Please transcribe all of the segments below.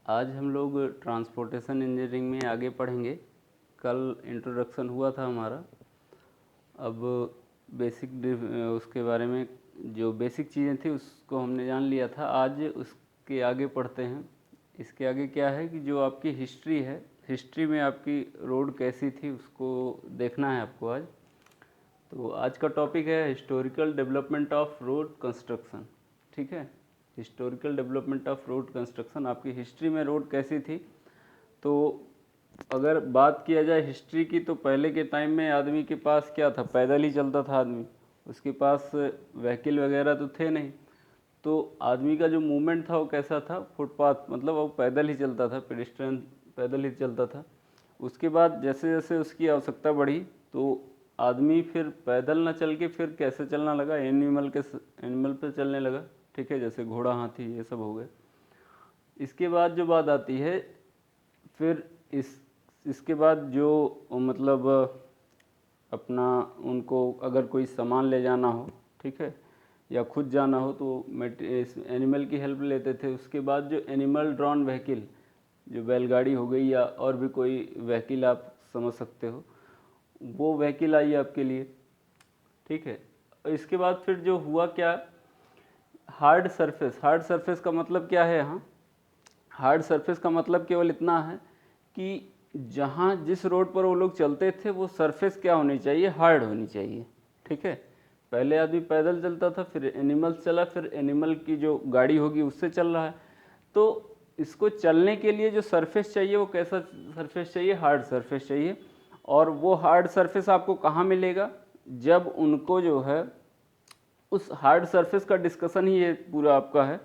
आज हम लोग ट्रांसपोर्टेशन इंजीनियरिंग में आगे पढ़ेंगे। कल इंट्रोडक्शन हुआ था हमारा। अब बेसिक उसके बारे में जो बेसिक चीज़ें थी उसको हमने जान लिया था। आज उसके आगे पढ़ते हैं। इसके आगे क्या है कि जो आपकी हिस्ट्री है, हिस्ट्री में आपकी रोड कैसी थी उसको देखना है आपको आज। तो आज का टॉपिक है historical development of road construction. ठीक है, historical development of road construction, आपकी हिस्ट्री में रोड कैसी थी। तो अगर बात किया जाए हिस्ट्री की, तो पहले के टाइम में आदमी के पास क्या था, पैदल ही चलता था आदमी। उसके पास व्हीकल वगैरह तो थे नहीं। तो आदमी का जो मूवमेंट था वो कैसा था, फुटपाथ, मतलब वो पैदल ही चलता था, पेडिस्ट्रियन पैदल ही चलता था। उसके बाद जैसे जैसे उसकी आवश्यकता बढ़ी तो आदमी फिर पैदल ना चल के फिर कैसे चलना लगा, एनिमल पे चलने लगा। ठीक है, जैसे घोड़ा, हाथी, ये सब हो गए। इसके बाद जो बात आती है, फिर इसके बाद जो मतलब अपना उनको अगर कोई सामान ले जाना हो, ठीक है, या खुद जाना हो तो एनिमल की हेल्प लेते थे। उसके बाद जो एनिमल ड्रॉन व्हीकल, जो बैलगाड़ी हो गई या और भी कोई व्हीकल आप समझ सकते हो, वो व्हीकल आई आपके लिए। ठीक है, इसके बाद फिर जो हुआ क्या, हार्ड सरफेस। हार्ड सरफेस का मतलब क्या है यहाँ, हार्ड सरफेस का मतलब केवल इतना है कि जहाँ जिस रोड पर वो लोग चलते थे वो सरफेस क्या होनी चाहिए, हार्ड होनी चाहिए। ठीक है, पहले आदमी पैदल चलता था, फिर एनिमल्स चला, फिर एनिमल की जो गाड़ी होगी उससे चल रहा है। तो इसको चलने के लिए जो सरफेस चाहिए वो कैसा सरफेस चाहिए, हार्ड सरफेस चाहिए। और वो हार्ड सरफेस आपको कहाँ मिलेगा, जब उनको जो है उस हार्ड सरफेस का डिस्कशन ही ये पूरा आपका है।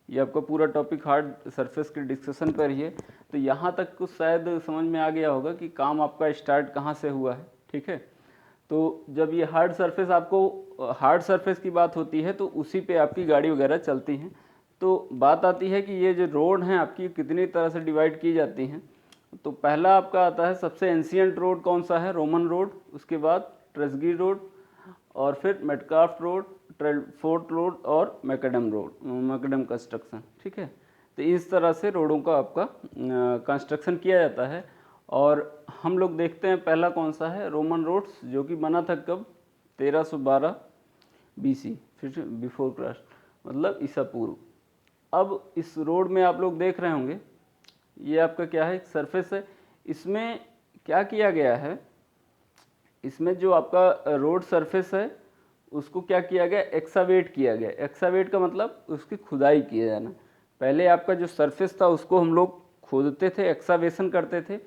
ये आपका पूरा टॉपिक हार्ड सरफेस के डिस्कशन पर ही है। तो यहाँ तक कुछ शायद समझ में आ गया होगा कि काम आपका स्टार्ट कहाँ से हुआ है। ठीक है, तो जब ये हार्ड सरफेस, आपको हार्ड सरफेस की बात होती है तो उसी पे आपकी गाड़ी वगैरह चलती हैं। तो बात आती है कि ये जो रोड हैं आपकी कितनी तरह से डिवाइड की जाती हैं। तो पहला आपका आता है, सबसे एंशियंट रोड कौन सा है, रोमन रोड। उसके बाद ट्रेसगी रोड, और फिर मेटकाफ्ट रोड, फोर्ट रोड और मैकडम कंस्ट्रक्शन। ठीक है, तो इस तरह से रोडों का आपका कंस्ट्रक्शन किया जाता है। और हम लोग देखते हैं पहला कौन सा है, रोमन रोड्स, जो कि बना था कब, 1312 BC, फिर बिफोर क्राइस्ट, मतलब ईसा पूर्व। अब इस रोड में आप लोग देख रहे होंगे, ये आपका क्या है, सरफेस है। इसमें क्या किया गया है, इसमें जो आपका रोड सरफेस है उसको क्या किया गया, एक्सावेट किया गया। एक्सावेट का मतलब उसकी खुदाई किया जाना। पहले आपका जो सरफेस था उसको हम लोग खोदते थे, एक्सावेशन करते थे।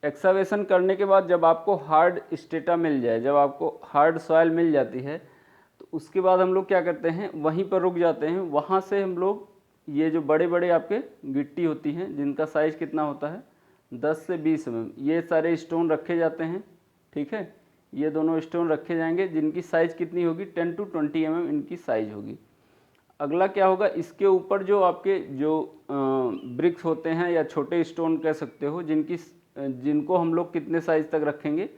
एक्सावेशन करने के बाद जब आपको हार्ड स्टेटा मिल जाए, जब आपको हार्ड सॉइल मिल जाती है, तो उसके बाद हम लोग क्या करते हैं, वहीं पर रुक जाते हैं। वहाँ से हम लोग ये जो बड़े बड़े आपके गिट्टी होती हैं, जिनका साइज़ कितना होता है, 10 से 20 mm, ये सारे स्टोन रखे जाते हैं। ठीक है, ये दोनों स्टोन रखे जाएंगे, जिनकी साइज़ कितनी होगी, 10 to 20 mm इनकी साइज़ होगी। अगला क्या होगा, इसके ऊपर जो आपके जो ब्रिक्स होते हैं या छोटे स्टोन कह सकते हो, जिनको हम लोग कितने साइज तक रखेंगे,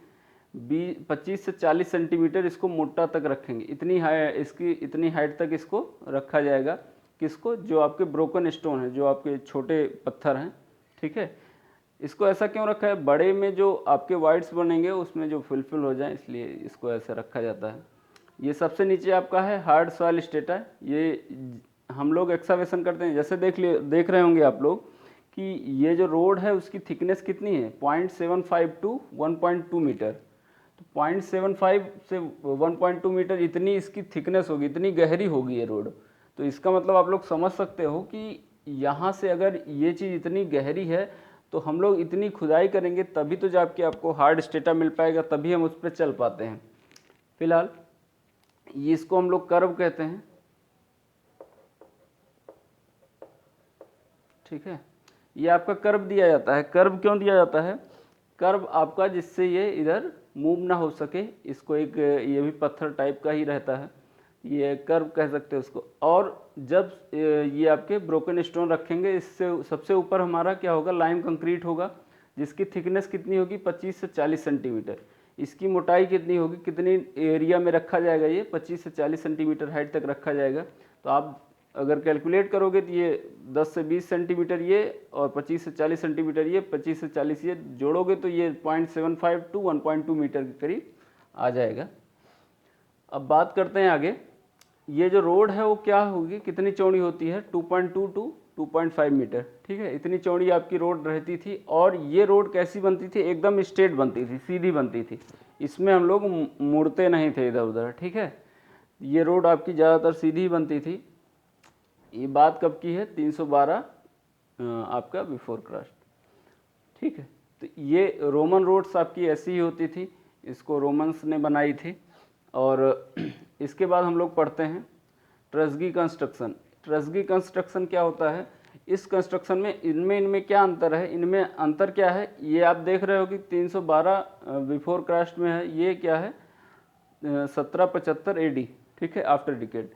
25 से 40 सेंटीमीटर इसको मोटा तक रखेंगे। इतनी हाइट तक इसको रखा जाएगा। किसको, जो आपके ब्रोकन स्टोन है, जो आपके छोटे पत्थर हैं। ठीक है, इसको ऐसा क्यों रखा है, बड़े में जो आपके वाइड्स बनेंगे उसमें जो फिल हो जाए, इसलिए इसको ऐसे रखा जाता है। ये सबसे नीचे आपका है हार्ड सॉइल स्टेटा। ये हम लोग एक्सावेशन करते हैं, जैसे देख रहे होंगे आप लोग कि ये जो रोड है उसकी थिकनेस कितनी है, 0.75 टू 1.2 मीटर। तो 0.75 से 1.2 मीटर इतनी इसकी थिकनेस होगी, इतनी गहरी होगी ये रोड। तो इसका मतलब आप लोग समझ सकते हो कि यहाँ से अगर ये चीज़ इतनी गहरी है तो हम लोग इतनी खुदाई करेंगे तभी तो जाके आपको हार्ड स्टेटा मिल पाएगा, तभी हम उस पर चल पाते हैं। फिलहाल ये इसको हम लोग कर्व कहते हैं। ठीक है, ये आपका कर्व दिया जाता है। कर्व क्यों दिया जाता है, कर्व आपका जिससे ये इधर मूव ना हो सके। इसको एक ये भी पत्थर टाइप का ही रहता है, ये कर्व कह सकते हैं उसको। और जब ये आपके ब्रोकन स्टोन रखेंगे, इससे सबसे ऊपर हमारा क्या होगा, लाइम कंक्रीट होगा, जिसकी थिकनेस कितनी होगी, 25 से 40 सेंटीमीटर। इसकी मोटाई कितनी होगी, कितनी एरिया में रखा जाएगा, ये 25 से 40 सेंटीमीटर हाइट तक रखा जाएगा। तो आप अगर कैलकुलेट करोगे तो ये 10 से 20 सेंटीमीटर ये और 25 से 40 सेंटीमीटर ये, 25 से 40 ये जोड़ोगे तो ये 0.75 टू 1.2 मीटर के करीब आ जाएगा। अब बात करते हैं आगे, ये जो रोड है वो क्या होगी, कितनी चौड़ी होती है, 2.2 टू 2.5 मीटर, ठीक है, इतनी चौड़ी आपकी रोड रहती थी। और ये रोड कैसी बनती थी, एकदम स्ट्रेट बनती थी, सीधी बनती थी, इसमें हम लोग मुड़ते नहीं थे इधर उधर, ठीक है। ये रोड आपकी ज़्यादातर सीधी बनती थी। ये बात कब की है, 312 आपका बिफोर क्राइस्ट, ठीक है। तो ये रोमन रोड्स आपकी ऐसी ही होती थी, इसको रोमन्स ने बनाई थी। और इसके बाद हम लोग पढ़ते हैं ट्रस्गी कंस्ट्रक्शन। ट्रस्गी कंस्ट्रक्शन क्या होता है, इस कंस्ट्रक्शन में इनमें क्या अंतर है, इनमें अंतर क्या है, ये आप देख रहे हो कि 312 बिफोर क्राइस्ट में है, ये क्या है 1775 AD, ठीक है, आफ्टर डिकेड।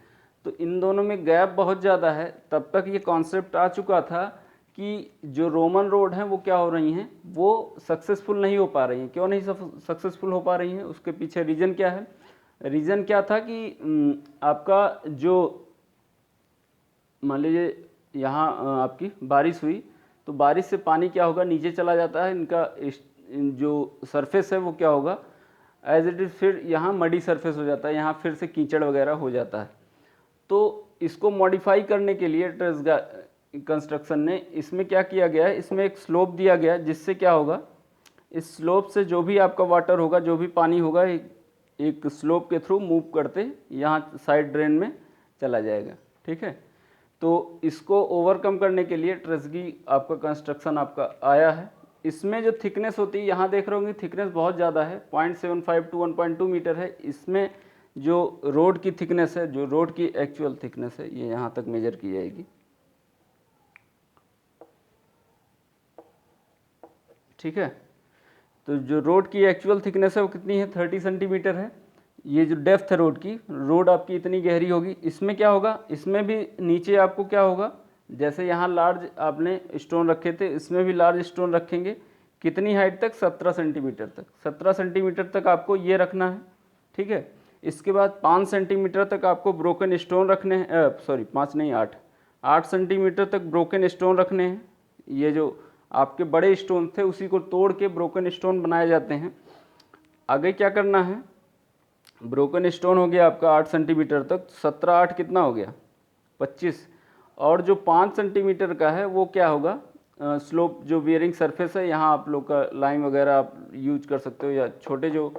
तो इन दोनों में गैप बहुत ज़्यादा है। तब तक ये कॉन्सेप्ट आ चुका था कि जो रोमन रोड हैं वो क्या हो रही हैं, वो सक्सेसफुल नहीं हो पा रही हैं। क्यों नहीं सक्सेसफुल हो पा रही हैं, उसके पीछे रीज़न क्या है। रीज़न क्या था कि आपका जो मान लीजिए यहाँ आपकी बारिश हुई तो बारिश से पानी क्या होगा, नीचे चला जाता है, इनका जो सरफेस है वो क्या होगा एज इट इज़, फिर यहाँ मडी सरफेस हो जाता है, यहाँ फिर से कीचड़ वगैरह हो जाता है। तो इसको मॉडिफाई करने के लिए ट्रस्गा कंस्ट्रक्शन ने इसमें क्या किया गया है, इसमें एक स्लोप दिया गया है, जिससे क्या होगा, इस स्लोप से जो भी आपका वाटर होगा, जो भी पानी होगा, एक स्लोप के थ्रू मूव करते यहाँ साइड ड्रेन में चला जाएगा, ठीक है। तो इसको ओवरकम करने के लिए ट्रस्गी आपका कंस्ट्रक्शन आपका आया है। इसमें जो थिकनेस होती है, यहाँ देख रहे होंगे थिकनेस बहुत ज़्यादा है, 0.75 टू 1.2 मीटर है। इसमें जो रोड की थिकनेस है, जो रोड की एक्चुअल थिकनेस है, ये यहाँ तक मेजर की जाएगी, ठीक है। तो जो रोड की एक्चुअल थिकनेस है वो कितनी है, 30 सेंटीमीटर है। ये जो डेप्थ है रोड की, रोड आपकी इतनी गहरी होगी। इसमें क्या होगा, इसमें भी नीचे आपको क्या होगा, जैसे यहाँ लार्ज आपने स्टोन रखे थे, इसमें भी लार्ज स्टोन रखेंगे। कितनी हाइट तक, 17 सेंटीमीटर तक, 17 सेंटीमीटर तक आपको ये रखना है, ठीक है। इसके बाद 5 सेंटीमीटर तक आपको ब्रोकन स्टोन रखने हैं, सॉरी 5 नहीं 8 सेंटीमीटर तक ब्रोकन स्टोन रखने हैं। ये जो आपके बड़े स्टोन थे उसी को तोड़ के ब्रोकन स्टोन बनाए जाते हैं। आगे क्या करना है, ब्रोकन स्टोन हो गया आपका 8 सेंटीमीटर तक, 17 8 कितना हो गया 25। और जो 5 सेंटीमीटर का है वो क्या होगा, स्लोप जो बियरिंग सरफेस है, यहाँ आप लोग का लाइम वगैरह आप यूज कर सकते हो, या छोटे जो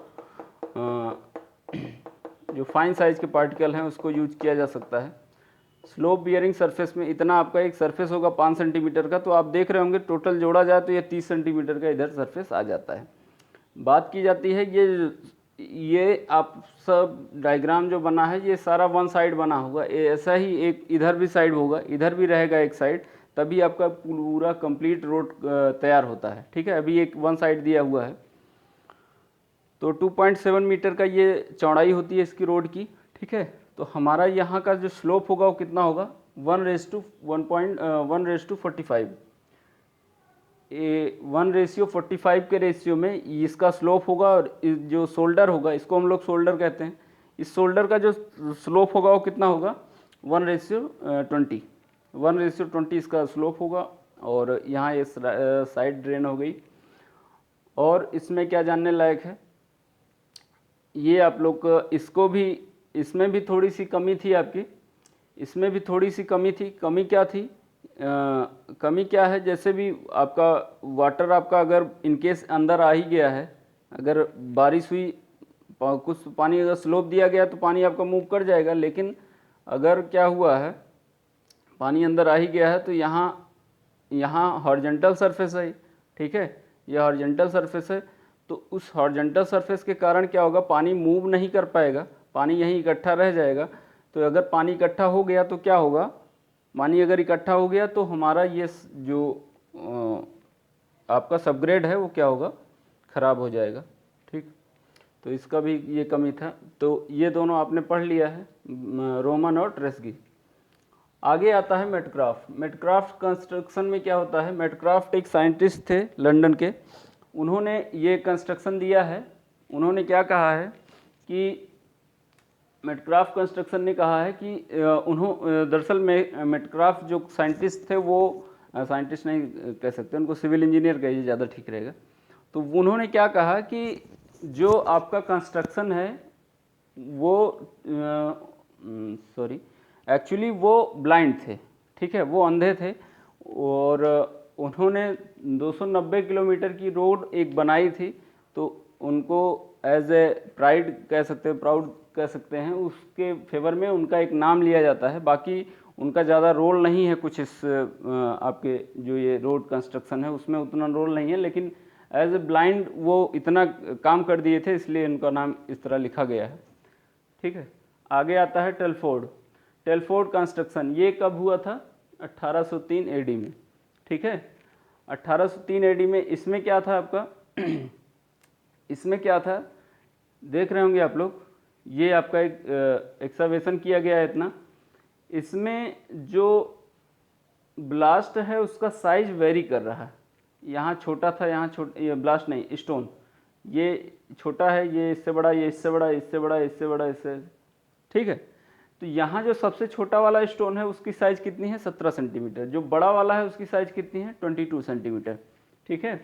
फाइन साइज के पार्टिकल हैं उसको यूज किया जा सकता है। स्लोप बियरिंग सरफेस में इतना आपका एक सरफेस होगा 5 सेंटीमीटर का। तो आप देख रहे होंगे टोटल जोड़ा जाए तो ये 30 सेंटीमीटर का इधर सरफेस आ जाता है। बात की जाती है ये आप सब डायग्राम जो बना है ये सारा वन साइड बना होगा, ऐसा ही एक इधर भी साइड होगा, इधर भी रहेगा एक साइड, तभी आपका पूरा कंप्लीट रोड तैयार होता है, ठीक है। अभी एक वन साइड दिया हुआ है। तो 2.7 मीटर का ये चौड़ाई होती है इसकी रोड की, ठीक है। तो हमारा यहाँ का जो स्लोप होगा वो कितना होगा, 1:45। 1:45 के रेशियो में इसका स्लोप होगा। और जो शोल्डर होगा, इसको हम लोग शोल्डर कहते हैं, इस शोल्डर का जो स्लोप होगा वो कितना होगा, 1:20। 1:20 इसका स्लोप होगा। और यहाँ ये साइड ड्रेन हो गई। और इसमें क्या जानने लायक है, ये आप लोग इसको भी, इसमें भी थोड़ी सी कमी थी आपकी, इसमें भी थोड़ी सी कमी थी। कमी क्या थी, कमी क्या है, जैसे भी आपका वाटर आपका अगर इनकेस अंदर आ ही गया है, अगर बारिश हुई, कुछ पानी अगर स्लोप दिया गया तो पानी आपका मूव कर जाएगा। लेकिन अगर क्या हुआ है, पानी अंदर आ ही गया है तो यहाँ हॉरिजॉन्टल सरफेस है, ठीक है, यह हॉरिजॉन्टल सरफेस है। तो उस हॉरिजॉन्टल सरफेस के कारण क्या होगा, पानी मूव नहीं कर पाएगा, पानी यहीं इकट्ठा रह जाएगा। तो अगर पानी इकट्ठा हो गया तो क्या होगा, पानी अगर इकट्ठा हो गया तो हमारा ये जो आपका सबग्रेड है वो क्या होगा, ख़राब हो जाएगा, ठीक। तो इसका भी ये कमी था। तो ये दोनों आपने पढ़ लिया है, रोमन और ट्रेस्गी। आगे आता है मेटक्राफ्ट। मेटक्राफ्ट कंस्ट्रक्शन में क्या होता है, मेटक्राफ्ट एक साइंटिस्ट थे लंदन के, उन्होंने ये कंस्ट्रक्शन दिया है। उन्होंने क्या कहा है कि मेटक्राफ्ट कंस्ट्रक्शन ने कहा है कि दरअसल मेटक्राफ्ट जो साइंटिस्ट थे वो साइंटिस्ट नहीं कह सकते, उनको सिविल इंजीनियर कहिए ज़्यादा ठीक रहेगा। तो उन्होंने क्या कहा कि जो आपका कंस्ट्रक्शन है वो एक्चुअली वो ब्लाइंड थे, ठीक है, वो अंधे थे, और उन्होंने 290 किलोमीटर की रोड एक बनाई थी, तो उनको एज ए प्राइड कह सकते हैं, प्राउड कह सकते हैं, उसके फेवर में उनका एक नाम लिया जाता है। बाकी उनका ज़्यादा रोल नहीं है कुछ इस आपके जो ये रोड कंस्ट्रक्शन है उसमें उतना रोल नहीं है, लेकिन एज ए ब्लाइंड वो इतना काम कर दिए थे, इसलिए उनका नाम इस तरह लिखा गया है, ठीक है। आगे आता है टेलफोर्ड कंस्ट्रक्शन। ये कब हुआ था? 1803 एडी में, ठीक है, 1803 एडी में। इसमें क्या था आपका इसमें क्या था देख रहे होंगे आप लोग, ये आपका एक एक्सकवेशन किया गया है इतना। इसमें जो ब्लास्ट है उसका साइज वेरी कर रहा है, यहाँ छोटा था, यहाँ छोटा, ये ब्लास्ट नहीं, स्टोन, ये छोटा है, ये इससे बड़ा, ये इससे बड़ा, इससे बड़ा, इससे बड़ा, इससे, ठीक है। तो यहाँ जो सबसे छोटा वाला स्टोन है उसकी साइज़ कितनी है? 17 सेंटीमीटर। जो बड़ा वाला है उसकी साइज़ कितनी है? 22 सेंटीमीटर, ठीक है।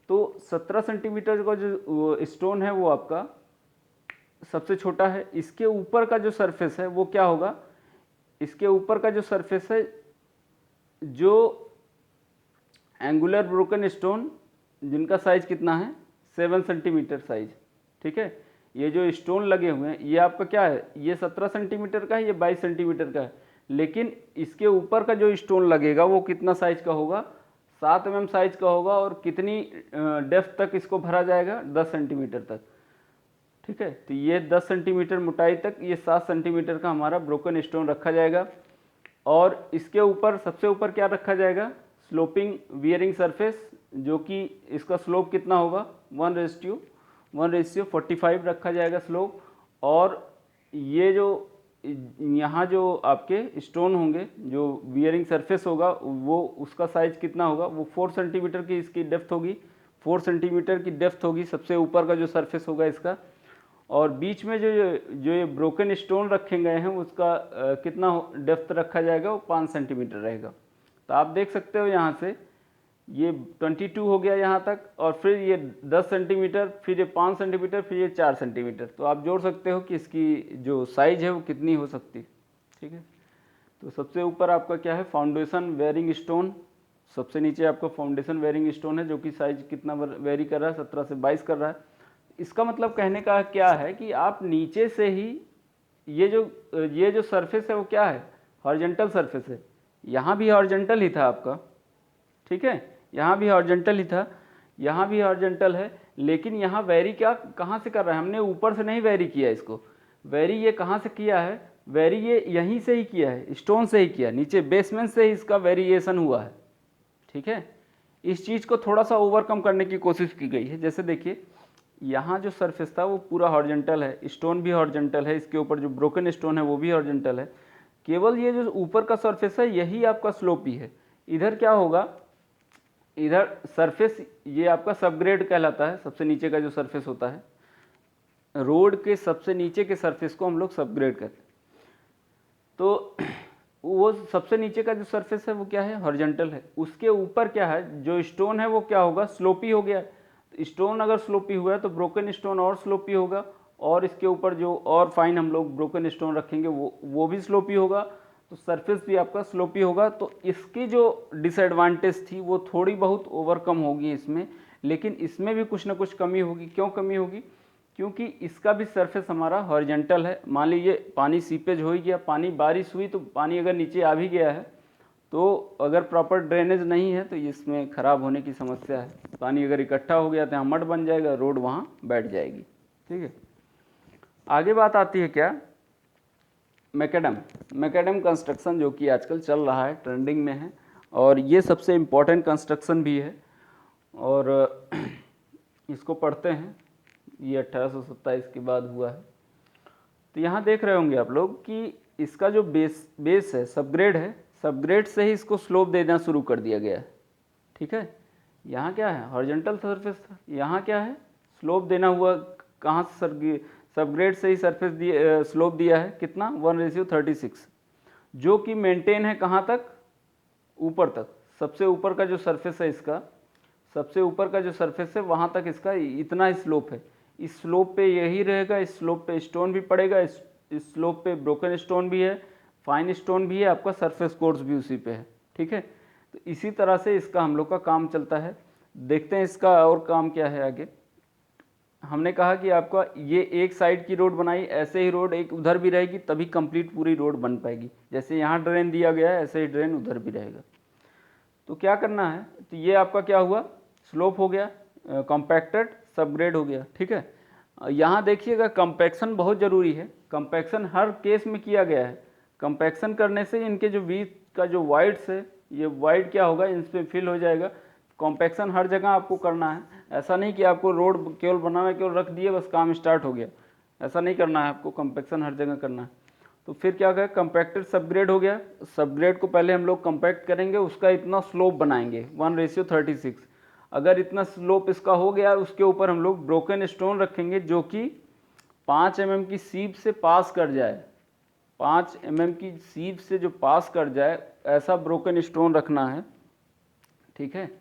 तो 17 सेंटीमीटर का जो स्टोन है वो आपका सबसे छोटा है। इसके ऊपर का जो सरफेस है वो क्या होगा? इसके ऊपर का जो सरफेस है, जो एंगुलर ब्रोकन स्टोन जिनका साइज कितना है? 7 सेंटीमीटर साइज, ठीक है। ये जो स्टोन लगे हुए हैं ये आपका क्या है? ये 17 सेंटीमीटर का है, ये 22 सेंटीमीटर का है, लेकिन इसके ऊपर का जो स्टोन लगेगा वो कितना साइज का होगा? 7 mm साइज का होगा। और कितनी डेप्थ तक इसको भरा जाएगा? 10 सेंटीमीटर तक, ठीक है। तो ये 10 सेंटीमीटर मोटाई तक ये 7 सेंटीमीटर का हमारा ब्रोकन स्टोन रखा जाएगा। और इसके ऊपर सबसे ऊपर क्या रखा जाएगा? स्लोपिंग वियरिंग सरफेस, जो कि इसका स्लोप कितना होगा? 1:45 रखा जाएगा स्लोप। और ये जो यहाँ जो आपके स्टोन होंगे, जो वियरिंग सरफेस होगा, वो उसका साइज कितना होगा? वो 4 सेंटीमीटर की इसकी डेप्थ होगी, 4 सेंटीमीटर की डेप्थ होगी सबसे ऊपर का जो सरफेस होगा इसका। और बीच में जो ये ब्रोकन स्टोन रखे गए हैं उसका कितना डेप्थ रखा जाएगा? वो 5 सेंटीमीटर रहेगा। तो आप देख सकते हो यहाँ से ये 22 हो गया यहाँ तक, और फिर ये 10 सेंटीमीटर, फिर ये 5 सेंटीमीटर, फिर ये 4 सेंटीमीटर। तो आप जोड़ सकते हो कि इसकी जो साइज है वो कितनी हो सकती है, ठीक है। तो सबसे ऊपर आपका क्या है? Foundation wearing stone. सबसे नीचे आपका फाउंडेशन वेयरिंग स्टोन है, जो कि साइज कितना वेरी कर रहा है? 17 से 22 कर रहा है। इसका मतलब कहने का क्या है कि आप नीचे से ही ये जो सरफेस है वो क्या है? हॉरिजॉन्टल सरफेस है। यहाँ भी हॉरिजॉन्टल ही था आपका, ठीक है, यहाँ भी हॉरिजॉन्टल ही था, यहाँ भी हॉरिजॉन्टल है, लेकिन यहाँ वेरी क्या कहाँ से कर रहा है? हमने ऊपर से नहीं वेरी किया इसको। वेरी ये कहाँ से किया है? वेरी ये यहीं से ही किया है, स्टोन से ही किया, नीचे बेसमेंट से ही इसका वेरिएशन हुआ है, ठीक है। इस चीज़ को थोड़ा सा ओवरकम करने की कोशिश की गई है। जैसे देखिए, यहाँ जो सरफेस था वो पूरा हॉरिजॉन्टल है, स्टोन भी हॉरिजॉन्टल है, इसके ऊपर जो ब्रोकन स्टोन है वो भी हॉरिजॉन्टल है। केवल ये जो ऊपर का सरफेस है यही आपका स्लोपी है। इधर क्या होगा? इधर सरफेस ये आपका सबग्रेड कहलाता है। सबसे नीचे का जो सरफेस होता है, रोड के सबसे नीचे के सरफेस को हम लोग सबग्रेड कहते हैं। तो वो सबसे नीचे का जो सरफेस है वो क्या है? हॉरिजॉन्टल है। उसके ऊपर क्या है? जो स्टोन है वो क्या होगा? स्लोपी हो गया। स्टोन अगर स्लोपी हुआ है तो ब्रोकन स्टोन और स्लोपी होगा, और इसके ऊपर जो और फाइन हम लोग ब्रोकन स्टोन रखेंगे वो भी स्लोपी होगा, तो सरफेस भी आपका स्लोपी होगा। तो इसकी जो डिसएडवांटेज थी वो थोड़ी बहुत ओवरकम होगी इसमें, लेकिन इसमें भी कुछ ना कुछ कमी होगी। क्यों कमी होगी? क्योंकि इसका भी सरफेस हमारा हॉरिजॉन्टल है। मान लीजिए पानी सीपेज हो ही गया, पानी बारिश हुई तो पानी अगर नीचे आ भी गया है, तो अगर प्रॉपर ड्रेनेज नहीं है तो इसमें ख़राब होने की समस्या है। पानी अगर इकट्ठा हो गया तो यहाँ मड बन जाएगा, रोड वहाँ बैठ जाएगी, ठीक है। आगे बात आती है क्या? मैकेडम कंस्ट्रक्शन, जो कि आजकल चल रहा है, ट्रेंडिंग में है, और ये सबसे इम्पोर्टेंट कंस्ट्रक्शन भी है। और इसको पढ़ते हैं, ये 1827 के बाद हुआ है। तो यहाँ देख रहे होंगे आप लोग कि इसका जो बेस है, सबग्रेड है, सबग्रेड से ही इसको स्लोप देना शुरू कर दिया गया है, ठीक है। यहाँ क्या है? हॉरिजॉन्टल सरफेस था, यहाँ क्या है? स्लोप देना हुआ। कहाँ से सबग्रेड से ही सरफेस स्लोप दिया है कितना 1:36, जो कि मेंटेन है कहाँ तक, ऊपर तक। सबसे ऊपर का जो सरफेस है इसका, सबसे ऊपर का जो सरफेस है वहाँ तक इसका इतना स्लोप है। इस स्लोप पे यही रहेगा, इस स्लोप पे स्टोन भी पड़ेगा, इस स्लोप पे ब्रोकन स्टोन भी है, फाइन स्टोन भी है, आपका सरफेस कोर्स भी उसी पे है। ठीक है, तो इसी तरह से इसका हम लोग का काम चलता है। देखते हैं इसका और काम क्या है आगे। हमने कहा कि आपका ये एक साइड की रोड बनाई, ऐसे ही रोड एक उधर भी रहेगी तभी कंप्लीट पूरी रोड बन पाएगी। जैसे यहाँ ड्रेन दिया गया है ऐसे ही ड्रेन उधर भी रहेगा। तो क्या करना है, तो ये आपका क्या हुआ, स्लोप हो गया, कॉम्पैक्टेड सबग्रेड हो गया। ठीक है, यहाँ देखिएगा कंपैक्शन बहुत ज़रूरी है, कंपैक्शन हर केस में किया गया है। कंपैक्शन करने से इनके जो बीच का जो वाइड्स है, ये वाइड क्या होगा, इन पर फिल हो जाएगा। कॉम्पैक्शन हर जगह आपको करना है, ऐसा नहीं कि आपको रोड केवल बनाना, केवल रख दिए बस काम स्टार्ट हो गया, ऐसा नहीं करना है, आपको कॉम्पैक्शन हर जगह करना है। तो फिर क्या करें, कंपैक्टेड सबग्रेड हो गया। सबग्रेड को पहले हम लोग कंपैक्ट करेंगे, उसका इतना स्लोप बनाएंगे 1:36। अगर इतना स्लोप इसका हो गया, उसके ऊपर हम लोग ब्रोकन स्टोन रखेंगे जो कि 5 mm की सीप से पास कर जाए, 5 mm की सीप से जो पास कर जाए ऐसा ब्रोकन स्टोन रखना है। ठीक है,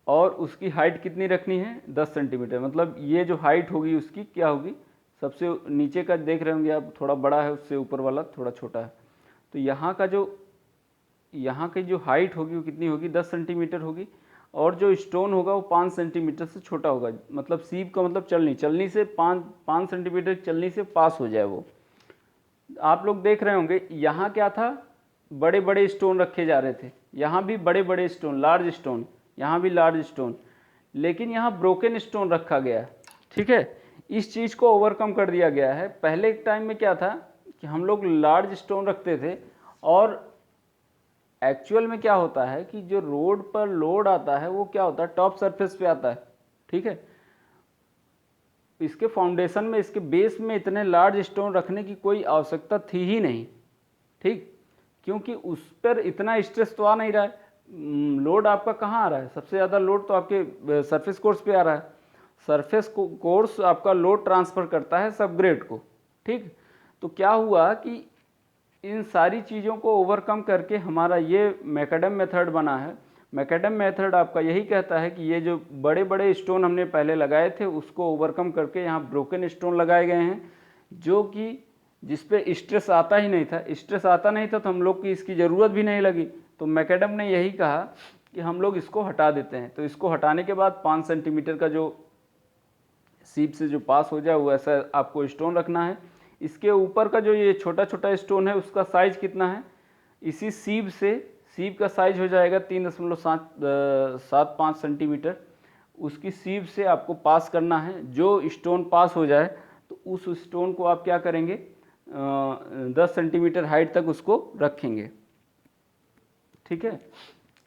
और उसकी हाइट कितनी रखनी है, 10 सेंटीमीटर। मतलब ये जो हाइट होगी उसकी क्या होगी, सबसे नीचे का देख रहे होंगे आप, थोड़ा बड़ा है, उससे ऊपर वाला थोड़ा छोटा है। तो यहाँ की जो हाइट होगी वो कितनी होगी, 10 सेंटीमीटर होगी। और जो स्टोन होगा वो 5 सेंटीमीटर से छोटा होगा। मतलब सीप का मतलब चलनी से 5 सेंटीमीटर चलनी से पास हो जाए वो। आप लोग देख रहे होंगे यहाँ क्या था, बड़े बड़े स्टोन रखे जा रहे थे, यहाँ भी बड़े बड़े स्टोन, लार्ज स्टोन, यहाँ भी लार्ज स्टोन, लेकिन यहाँ ब्रोकन स्टोन रखा गया है। ठीक है, इस चीज़ को ओवरकम कर दिया गया है। पहले एक टाइम में क्या था कि हम लोग लार्ज स्टोन रखते थे, और एक्चुअल में क्या होता है कि जो रोड पर लोड आता है वो क्या होता है, टॉप सरफेस पे आता है। ठीक है, इसके फाउंडेशन में, इसके बेस में इतने लार्ज स्टोन रखने की कोई आवश्यकता थी ही नहीं। ठीक, क्योंकि उस पर इतना स्ट्रेस तो आ नहीं रहा है। लोड आपका कहाँ आ रहा है, सबसे ज़्यादा लोड तो आपके सरफेस कोर्स पे आ रहा है। सरफेस कोर्स आपका लोड ट्रांसफ़र करता है सबग्रेड को। ठीक, तो क्या हुआ कि इन सारी चीज़ों को ओवरकम करके हमारा ये मैकएडम मेथड बना है। मैकएडम मेथड आपका यही कहता है कि ये जो बड़े बड़े स्टोन हमने पहले लगाए थे उसको ओवरकम करके यहाँ ब्रोकन स्टोन लगाए गए हैं, जो कि जिस पे स्ट्रेस आता ही नहीं था। स्ट्रेस आता नहीं था तो हम लोग की इसकी ज़रूरत भी नहीं लगी। तो मैकएडम ने यही कहा कि हम लोग इसको हटा देते हैं। तो इसको हटाने के बाद 5 सेंटीमीटर का जो सीप से जो पास हो जाए वो ऐसा आपको स्टोन रखना है। इसके ऊपर का जो ये छोटा छोटा स्टोन है उसका साइज़ कितना है, इसी सीप का साइज हो जाएगा 3.75 सेंटीमीटर। उसकी सीप से आपको पास करना है। जो स्टोन पास हो जाए तो उस स्टोन को आप क्या करेंगे, 10 सेंटीमीटर हाइट तक उसको रखेंगे। ठीक है,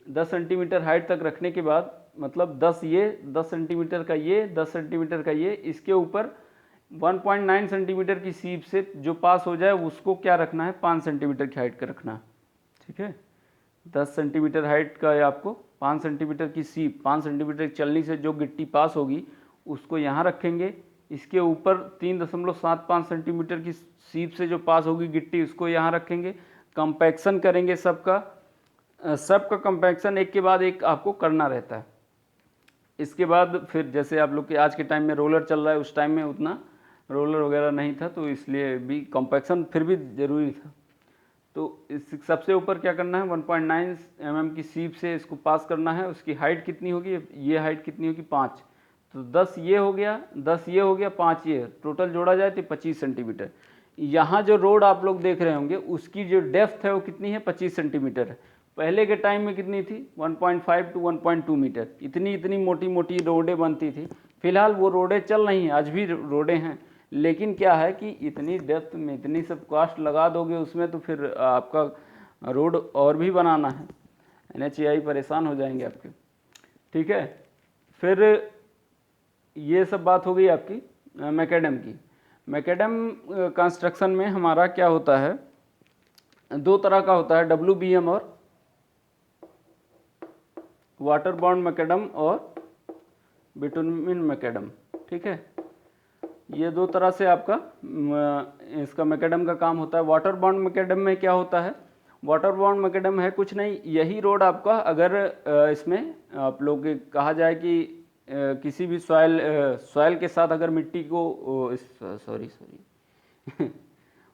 10 सेंटीमीटर हाइट तक रखने के बाद, मतलब 10 सेंटीमीटर का ये, 10 सेंटीमीटर का ये, इसके ऊपर 1.9 सेंटीमीटर की सीप से जो पास हो जाए उसको क्या रखना है, 5 सेंटीमीटर की हाइट का रखना है। ठीक है, 10 सेंटीमीटर हाइट का है आपको, 5 सेंटीमीटर की सीप, 5 सेंटीमीटर की चलनी से जो गिट्टी पास होगी उसको यहाँ रखेंगे। इसके ऊपर 3.75 सेंटीमीटर की सीप से जो पास होगी गिट्टी उसको यहाँ रखेंगे। कंपैक्शन करेंगे सबका कंपैक्शन एक के बाद एक आपको करना रहता है। इसके बाद फिर जैसे आप लोग के आज के टाइम में रोलर चल रहा है, उस टाइम में उतना रोलर वगैरह नहीं था तो इसलिए भी कंपैक्शन फिर भी ज़रूरी था। तो इस सबसे ऊपर क्या करना है, 1.9 mm की सीप से इसको पास करना है। उसकी हाइट कितनी होगी, ये हाइट कितनी होगी, 5। तो 10 ये हो गया, 10 ये हो गया, 5 ये, टोटल जोड़ा जाए तो 25 सेंटीमीटर। यहाँ जो रोड आप लोग देख रहे होंगे उसकी जो डेप्थ है वो कितनी है, 25 सेंटीमीटर है। पहले के टाइम में कितनी थी, 1.5 to 1.2 मीटर। इतनी मोटी मोटी रोडें बनती थी। फिलहाल वो रोडें चल रही हैं, आज भी रोडें हैं, लेकिन क्या है कि इतनी डेप्थ में इतनी सब कॉस्ट लगा दोगे उसमें तो फिर आपका रोड और भी बनाना है, NHAI परेशान हो जाएंगे आपके। ठीक है, फिर ये सब बात हो गई आपकी मैकेडम की। मैकेडम कंस्ट्रक्शन में हमारा क्या होता है, 2 तरह का होता है, WBM और वाटर बॉन्ड मैकेडम और बिटुमिन मैकेडम। ठीक है, ये दो तरह से आपका इसका मैकेडम का काम होता है। वाटर बॉन्ड मैकेडम में क्या होता है, वाटर बॉन्ड मैकेडम है कुछ नहीं, यही रोड आपका अगर इसमें आप लोग कहा जाए कि किसी भी सॉइल के साथ अगर मिट्टी को सॉरी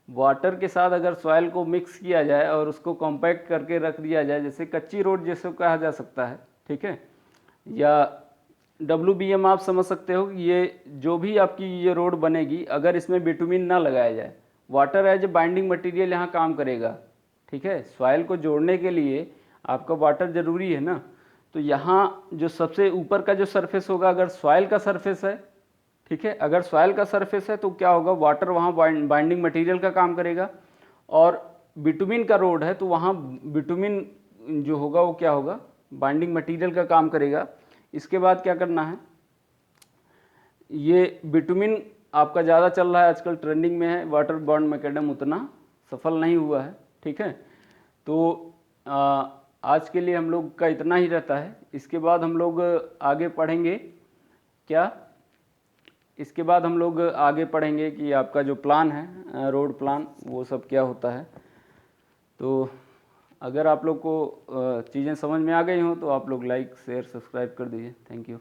वाटर के साथ अगर सॉइल को मिक्स किया जाए और उसको कॉम्पैक्ट करके रख दिया जाए, जैसे कच्ची रोड जैसे कहा जा सकता है, ठीक है, या WBM आप समझ सकते हो, ये जो भी आपकी ये रोड बनेगी अगर इसमें बिटुमिन ना लगाया जाए, water as a binding material यहाँ काम करेगा, ठीक है, सॉइल को जोड़ने के लिए आपका वाटर ज़रूरी है ना। तो यहाँ जो सबसे ऊपर का जो सरफेस होगा, अगर सॉइल का सरफेस है, ठीक है, अगर सॉइल का सरफेस है तो क्या होगा, वाटर वहाँ बाइंडिंग मटेरियल का काम करेगा, और बिटुमिन का रोड है तो वहाँ बिटुमिन जो होगा वो क्या होगा, बाइंडिंग मटेरियल का काम करेगा। इसके बाद क्या करना है, ये बिटुमिन आपका ज़्यादा चल रहा है आजकल, ट्रेंडिंग में है, वाटर बॉन्ड मैकेडम उतना सफल नहीं हुआ है, ठीक है। तो आज के लिए हम लोग का इतना ही रहता है। इसके बाद हम लोग आगे पढ़ेंगे क्या, इसके बाद हम लोग आगे पढ़ेंगे कि आपका जो प्लान है रोड प्लान वो सब क्या होता है। तो अगर आप लोग को चीज़ें समझ में आ गई हों तो आप लोग लाइक शेयर सब्सक्राइब कर दीजिए। Thank you.